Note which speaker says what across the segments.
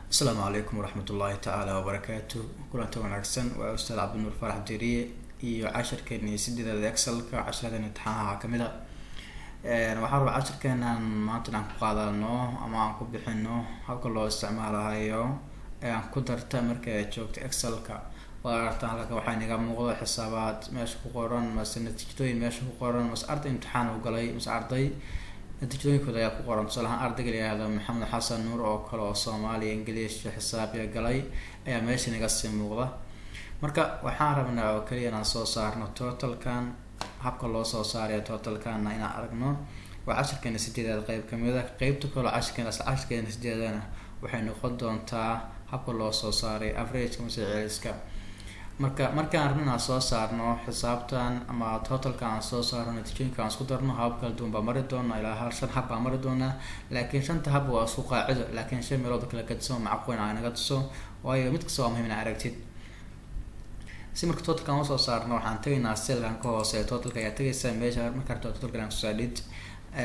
Speaker 1: السلام عليكم ورحمة الله تعالى وبركاته. كلنا ونعكسن وأستاذ عبد النور فرح ديري عشر كني سديد الإكسل كعشرة امتحانها كاملة. وحرب عشر كنا ما تنعم قاضلنا أما عن كبحنه هاك الله استعمالها يوم كنت أرتمر كجوكت إكسل وأرتاح لك وحين قام موضوع حسابات ماشي قرن مس نتيجتين ماشي قرن مس أرض امتحان وقلي مس أرضي نتيجتين كذا يا قرن صلاح أرض قلي هذا محمد حسن نور أو كلا صومالي إنجليش حساب يا قلي أي ماشي نقسم موضوع مركا وحاربنا وكلينا صو صارنا توتال كان habka loo soo saaray totalkan ina aragno waa 10 sideedad qayb kamida qaybta kale 10 sideedana waxay noqon doontaa habka loo soo saaray average ka mas'uuliyadka markaan rabnaa soo saarno xisaabtan ama totalkan soo saarno natiijooyinka aan isku darno habka duunba mari doona ilaa hal shan hab mari doona laakiin shanta hab waa isku qaacido laakiin shan meelood kala gadso macquul ah inaga tuso waayo mid kasta waa muhiim in aragtid si marka totalkan oo soo saarno waxaan tagaynaa cellkan ka hooseeya totalka ayaa tagaysa meesha marka totalkan aan soo dhid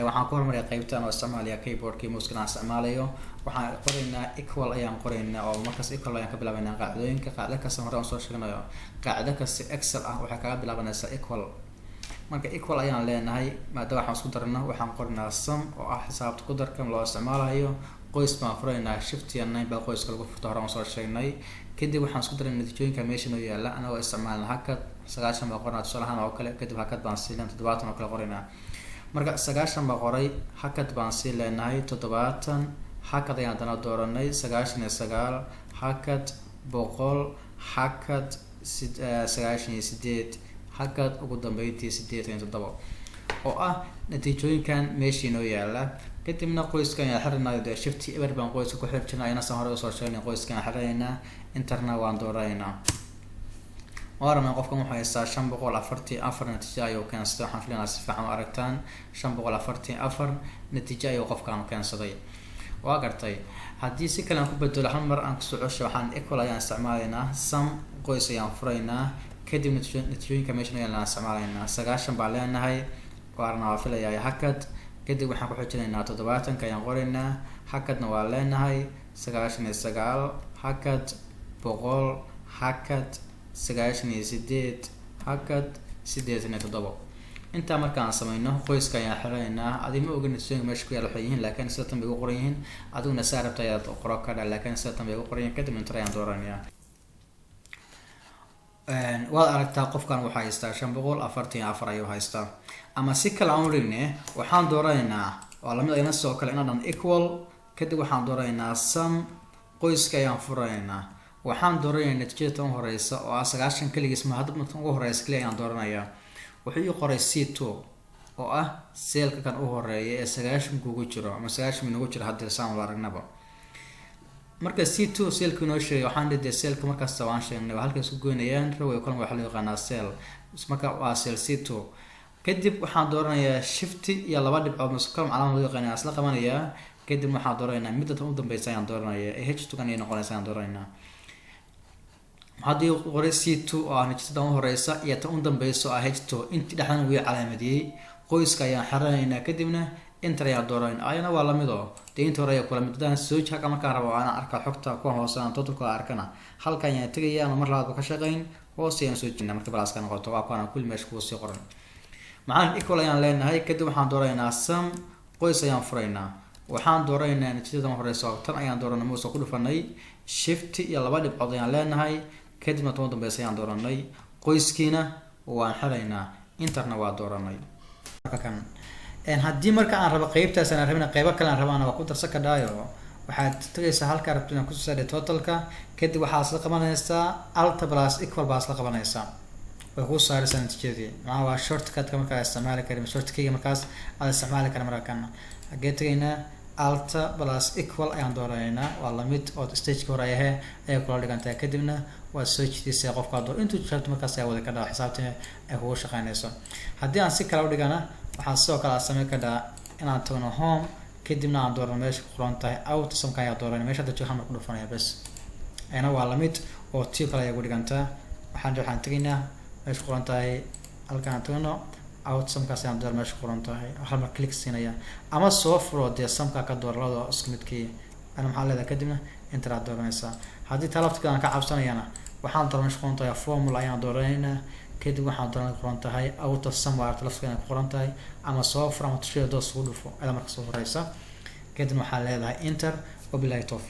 Speaker 1: waxaan ku hormaray qaybtan oo isticmaalaya keyboardkii mouse-ka aan isticmaalayo waxaan qoraynaa equal ayaan qoraynaa oo markaas equal ayaan ka bilaabaynaa qaacidooyinka qaacida kasta hore aan soo sheegnayo qaacida kasta excel ah waxay kaga bilaabanaysaa equal marka equal ayaan leenahay maadaama waxaan isku darno waxaan qoraynaa sum oo ah xisaabta ku darkan loo isticmaalayo qoys baan furaynaa shift iyo 9 baa qoyska lagu furto hore aan soo sheegnay kadib waxaan isku daray natiijooyinka meesha noo yaala anagoo isticmaalna hakad 9 baa qornaa tusaalahan oo kale kadib hakad baan siilan 70 oo kale qoraynaa marka 9 baa qoray hakad baan siilenahay 70 hakad ayaan dana dooranay 99 hakad 100 hakad 98 hakad ugu dambeyntii 87 oo ah natiijooyinkan meesha noo yaala kadibna qoyskan ayaa xirnaa shift ever baan qoyska ku xirjinaa ayna soo hore soo sheegnay qoyskan xirnaa interna waan dooraynaa warana qofkan waxa haysta 544 natiijo ayuu keensaday waxaan filaynaa si fiican u aragtaan 544 natiijo ayuu qofkan keensaday waa gartay haddii si kale aan ku bedelo hal mar aan ku soo cesho waxaan equal ayaan isticmaalaynaa sum qoys ayaan furaynaa kadib natiijooyinka meesha ayaan isticmaalaynaa 9 baa leenahay warana waa filayaa hakad kadib waxaan ku xijinaynaa 70 ayaan qoraynaa hakadna waa leenahay 99 hakad 100 hakad 98 hakad 87 inta markaan sameeyno qoyska ayaan xiraynaa adima oga natiijooyinka meesha ku yaala waxay yihiin laakiin sida tan bay ugu qoran yihiin adiguna saarabta ayaad qoro ka dhaa laakiin sida tan bay ugu qoran yihiin kadib inta ayaan dooranaya waad aragtaa qofkan waxa haystaa 544 ayuu haystaa ama si kale aan urinne waxaan dooraynaa waa lamid ayna soo kale inaan equal kadib waxaan dooraynaa sum qoyska ayaan furaynaa waxaan dooraynaa natiijada tan horeysa oo 9 kaligiis ma hadda tan ugu horeysa kaliya ayaan dooranayaa wuxuu qoray C2 oo ah cellka kan u horeeya ee 9 kugu jiro ama 9 minugu jiro hadda saan la aragnaba marka C2 cellka noo sheegay waxaan dhigay cellka markaas waan sheegnay halka isku goynayaan raw kale waxa loo yaqaanaa cell marka waa cell C2 kadib waxaan dooranayaa shift iyo laba dhibcood mas'uul calaamad loo yaqaan asla qabanaya kadib waxaan dooraynaa midda tan u dambaysa ayaan dooranayaa H2 kan ay noqonaysa ayaan dooraynaa haddii qoray C2 oo natiijada u horeysa iyo tan u dambayso H2 inta dhaxan way calaamadiyay qoyska ayaan xiranaynaa kadibna enter ayaan dooraynaa ayana waa lamid oo deynta hore kula midaan soo jaaka markaan rabo aan arka xogta ku hoosaan totalka arkana halkan ayaan tagayaa mar labaad ka shaqeyn hoos ayaan soo jeednaa marka balaaska noqoto waa kana kulli meesha ku sii qoran maxaan equal ayaan leenahay kadib waxaan dooraynaa sum qoys ayaan furaynaa waxaan dooraynaa natiijada horeysa tan ayaan dooranay muuse ku dhufanay shift iyo laba dhibcood ayaan leenahay kadibna tan u dambaysa ayaan dooranay qoyskiina waan xiraynaa interna waa dooranay marka kan haddii marka aan rabo qaybtaas aan rabina qaybo kale aan rabana waa ku darsan ka dhaayo waxaad tagaysaa halka rabto inaan ku soo saaro totalka kadib waxaad isla qabanaysaa alt plus equal baa isla qabanaysaa way ku saaraysaa natiijadii waa shortcut ka markaa isticmaali karin shortcut markaas aad isticmaali karin markaan xagee tagaynaa alt plus equal ayaan dooraneynaa waa lamid oo stage hore ay kula dhigantaa kadibna waa soo jiidaysaa qofka door intuu joogto markaas ay wada ka dhaw xisaabta ay ugu shaqeynayso haddii aan si kale u dhigana waxaan sidoo kale sameyn karaa inaan tagno home kadibna aan doorano meesha ku qoran tahay out samka ayaa dooranay meesha dadka waxaan ku dhufanaya bas ayna waa lamid oo tii kale ay ugu dhigantaa waxaan tagaynaa meesha ku qoran tahay halkaan tagno out samkaas ayaan door meesha ku qoran tahay hal mar click siinaya ama soo furo dee samka ka door labada isku midkii ana maxaa leedahay kadibna enter aad dooranaysaa haddii talabta aan ka cabsanayana waxaan dooran meesha ku qoran tahay formula ayaan dooraneynaa kadib waxaan dooran qoran tahay out of somewhere talafka ku qoran tahay ama soo furo ama tushada doos ugu dhufo ayaa marka soo horeysa kadib waxaan leedahay enter wabillahi tawfiiq